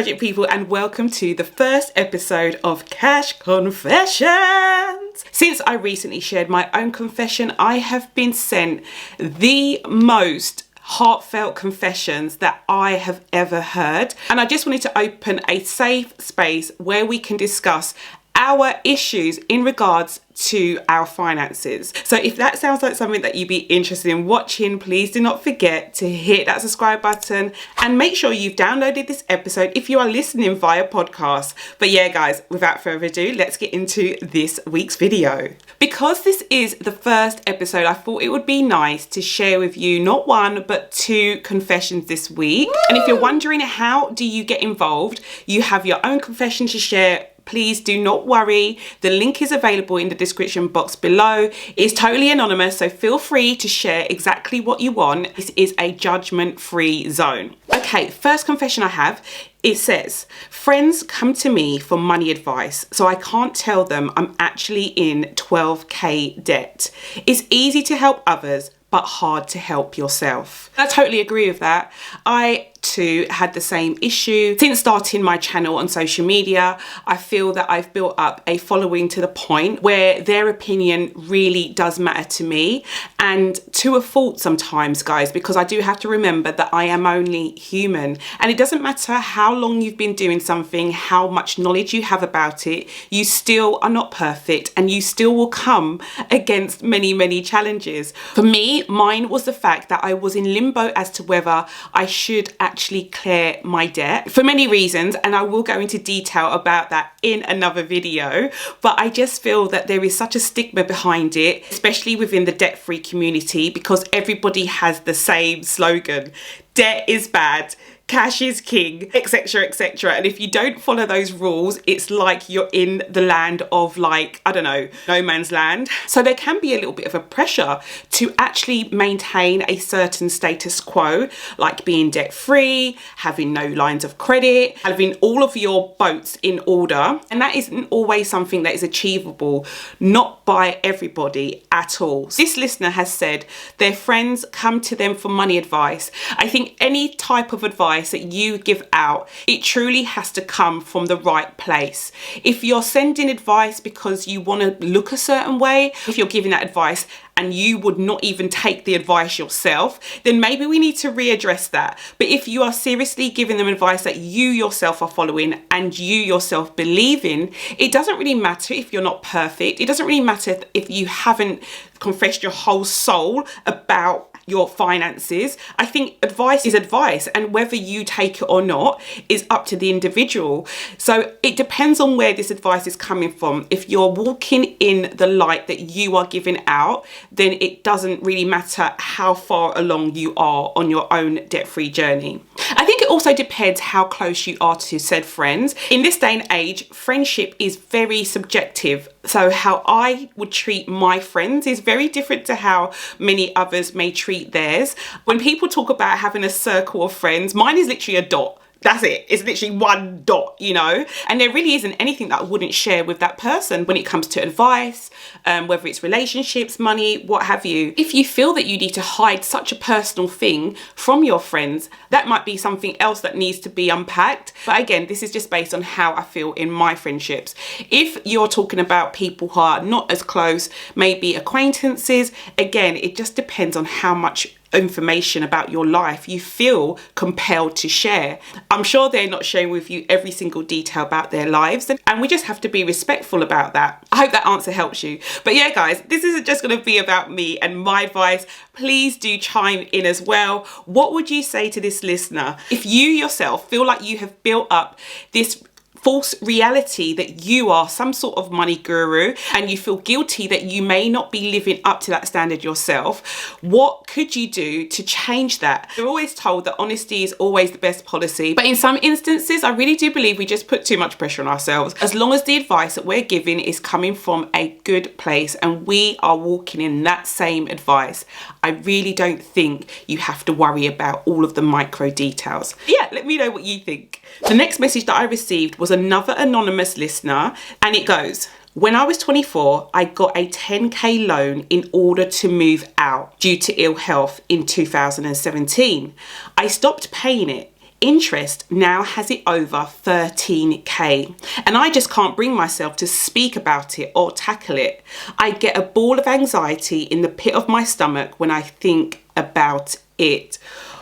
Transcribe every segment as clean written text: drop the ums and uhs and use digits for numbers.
budget people, and welcome to the first episode of Cash Confessions. Since I recently shared my own confession, I have been sent the most heartfelt confessions that I have ever heard, and I just wanted to open a safe space where we can discuss our issues in regards to our finances. So if that sounds like something that you'd be interested in watching, please do not forget to hit that subscribe button and make sure you've downloaded this episode if you are listening via podcast. But yeah guys, without further ado, let's get into this week's video. Because this is the first episode, I thought it would be nice to share with you not one but two confessions this week. Woo! And if you're wondering how do you get involved, you have your own confession to share. Please do not worry. The link is available in the description box below. It's totally anonymous, so feel free to share exactly what you want. This is a judgment-free zone. Okay, first confession I have, it says, friends come to me for money advice, so I can't tell them I'm actually in 12k debt. It's easy to help others, but hard to help yourself. I totally agree with that. I too had the same issue. Since starting my channel on social media, I feel that I've built up a following to the point where their opinion really does matter to me, and to a fault sometimes, guys, because I do have to remember that I am only human, and it doesn't matter how long you've been doing something, how much knowledge you have about it, you still are not perfect and you still will come against many challenges. For me, mine was the fact that I was in limbo as to whether I should actually clear my debt for many reasons, and I will go into detail about that in another video. But I just feel that there is such a stigma behind it, especially within the debt-free community, because everybody has the same slogan: debt is bad, cash is king, etc, etc. And if you don't follow those rules, it's like you're in the land of, like, I don't know, no man's land. So there can be a little bit of a pressure to actually maintain a certain status quo, like being debt free, having no lines of credit, having all of your boats in order. And that isn't always something that is achievable, not by everybody at all. This listener has said their friends come to them for money advice. I think any type of advice that you give out, it truly has to come from the right place. If you're sending advice because you want to look a certain way, if you're giving that advice and you would not even take the advice yourself, then maybe we need to readdress that. But if you are seriously giving them advice that you yourself are following and you yourself believe in, it doesn't really matter if you're not perfect. It doesn't really matter if you haven't confessed your whole soul about your finances. I think advice is advice, and whether you take it or not is up to the individual. So it depends on where this advice is coming from. If you're walking in the light that you are giving out, then it doesn't really matter how far along you are on your own debt-free journey. I think it also depends how close you are to said friends. In this day and age, friendship is very subjective. So how I would treat my friends is very different to how many others may treat theirs. When people talk about having a circle of friends, mine is literally a dot. That's it. It's literally one dot, you know, and there really isn't anything that I wouldn't share with that person when it comes to advice, whether it's relationships, money, what have you. If you feel that you need to hide such a personal thing from your friends, that might be something else that needs to be unpacked. But again, this is just based on how I feel in my friendships. If you're talking about people who are not as close, maybe acquaintances, again, it just depends on how much information about your life you feel compelled to share. I'm sure they're not sharing with you every single detail about their lives, and we just have to be respectful about that. I hope that answer helps you. But yeah guys, this isn't just going to be about me and my advice. Please do chime in as well. What would you say to this listener if you yourself feel like you have built up this false reality that you are some sort of money guru and you feel guilty that you may not be living up to that standard yourself? What could you do to change that? We're always told that honesty is always the best policy, but in some instances I really do believe we just put too much pressure on ourselves. As long as the advice that we're giving is coming from a good place and we are walking in that same advice, I really don't think you have to worry about all of the micro details. Yeah, let me know what you think. The next message that I received was another anonymous listener, and it goes, when I was 24, I got a 10k loan in order to move out due to ill health in 2017. I stopped paying it. interest now has it over 13k, and I just can't bring myself to speak about it or tackle it. I get a ball of anxiety in the pit of my stomach when I think about it.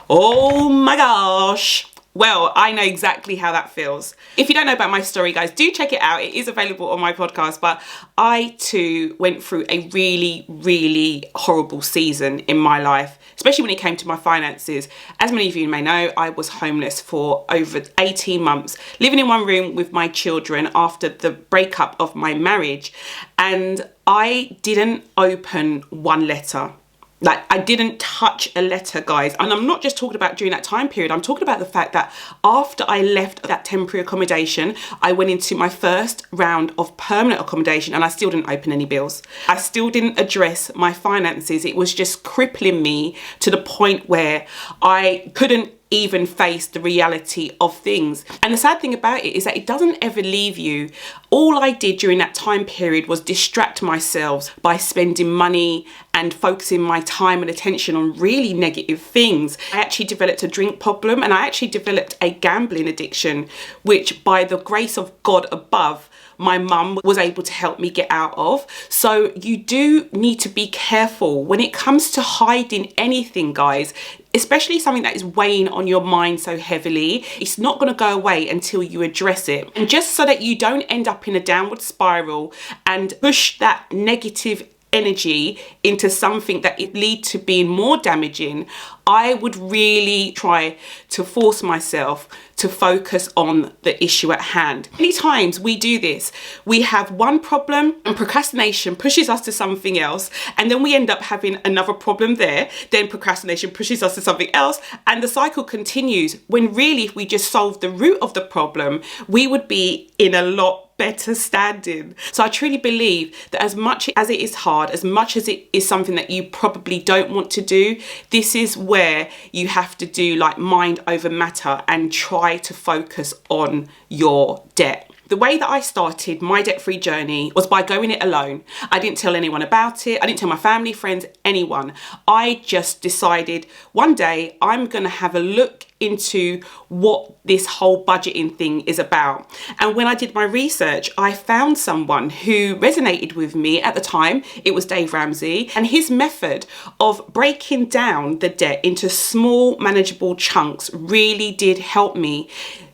Oh my gosh. Well, I know exactly how that feels. If you don't know about my story, guys, do check it out. It is available on my podcast, but I too went through a really, really horrible season in my life, especially when it came to my finances. As many of you may know, I was homeless for over 18 months, living in one room with my children after the breakup of my marriage. And I didn't open one letter. Like, I didn't touch a letter, guys. And I'm not just talking about during that time period. I'm talking about the fact that after I left that temporary accommodation, I went into my first round of permanent accommodation and I still didn't open any bills. I still didn't address my finances. It was just crippling me to the point where I couldn't even face the reality of things. And the sad thing about it is that it doesn't ever leave you. All I did during that time period was distract myself by spending money and focusing my time and attention on really negative things. I actually developed a drink problem, and I actually developed a gambling addiction, which by the grace of God above, my mum was able to help me get out of. So you do need to be careful when it comes to hiding anything, guys, especially something that is weighing on your mind so heavily. It's not going to go away until you address it. And just so that you don't end up in a downward spiral and push that negative energy into something that it lead to being more damaging, I would really try to force myself to focus on the issue at hand. Many times we do this. We have one problem and procrastination pushes us to something else, and then we end up having another problem there. Then procrastination pushes us to something else, and the cycle continues, when really if we just solve the root of the problem, we would be in a lot better standing. So I truly believe that as much as it is hard, as much as it is something that you probably don't want to do, this is where you have to do like mind over matter and try to focus on your debt. The way that I started my debt-free journey was by going it alone. I didn't tell anyone about it. I didn't tell my family, friends, anyone. I just decided one day I'm going to have a look into what this whole budgeting thing is about. And when I did my research, I found someone who resonated with me at the time. It was Dave Ramsey, and his method of breaking down the debt into small, manageable chunks really did help me.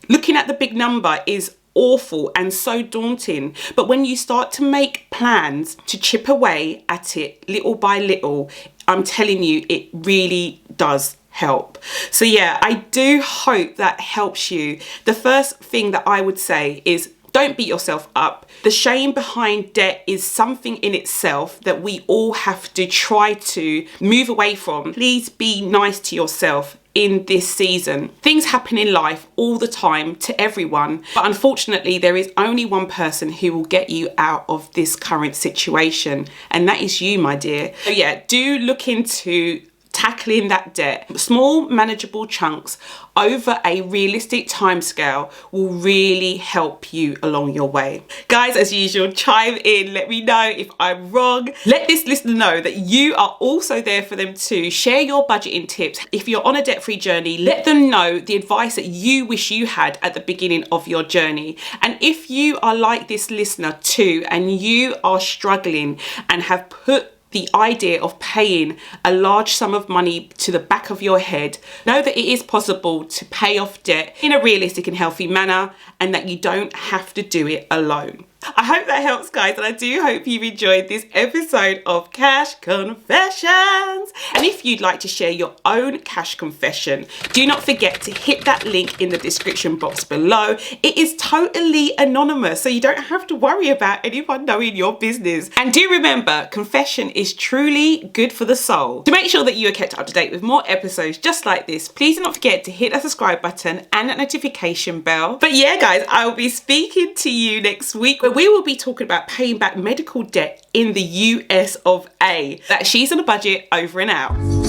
Looking at the big number is awful and so daunting, but when you start to make plans to chip away at it little by little, I'm telling you, it really does help. So yeah, I do hope that helps you. The first thing that I would say is, don't beat yourself up. The shame behind debt is something in itself that we all have to try to move away from. Please be nice to yourself in this season. Things happen in life all the time to everyone, but unfortunately there is only one person who will get you out of this current situation, and that is you, my dear. So yeah, do look into tackling that debt. Small manageable chunks over a realistic timescale will really help you along your way. Guys, as usual, chime in, let me know if I'm wrong. Let this listener know that you are also there for them too. Share your budgeting tips. If you're on a debt-free journey, let them know the advice that you wish you had at the beginning of your journey. And if you are like this listener too, and you are struggling and have put the idea of paying a large sum of money to the back of your head, know that it is possible to pay off debt in a realistic and healthy manner, and that you don't have to do it alone. I hope that helps, guys, and I do hope you've enjoyed this episode of Cash Confessions. And if you'd like to share your own cash confession, do not forget to hit that link in the description box below. It is totally anonymous, so you don't have to worry about anyone knowing your business. And do remember, confession is truly good for the soul. To make sure that you are kept up to date with more episodes just like this, please do not forget to hit that subscribe button and that notification bell. But yeah, guys, I will be speaking to you next week, where we will be talking about paying back medical debt in the US of A. That she's on a budget. Over and out.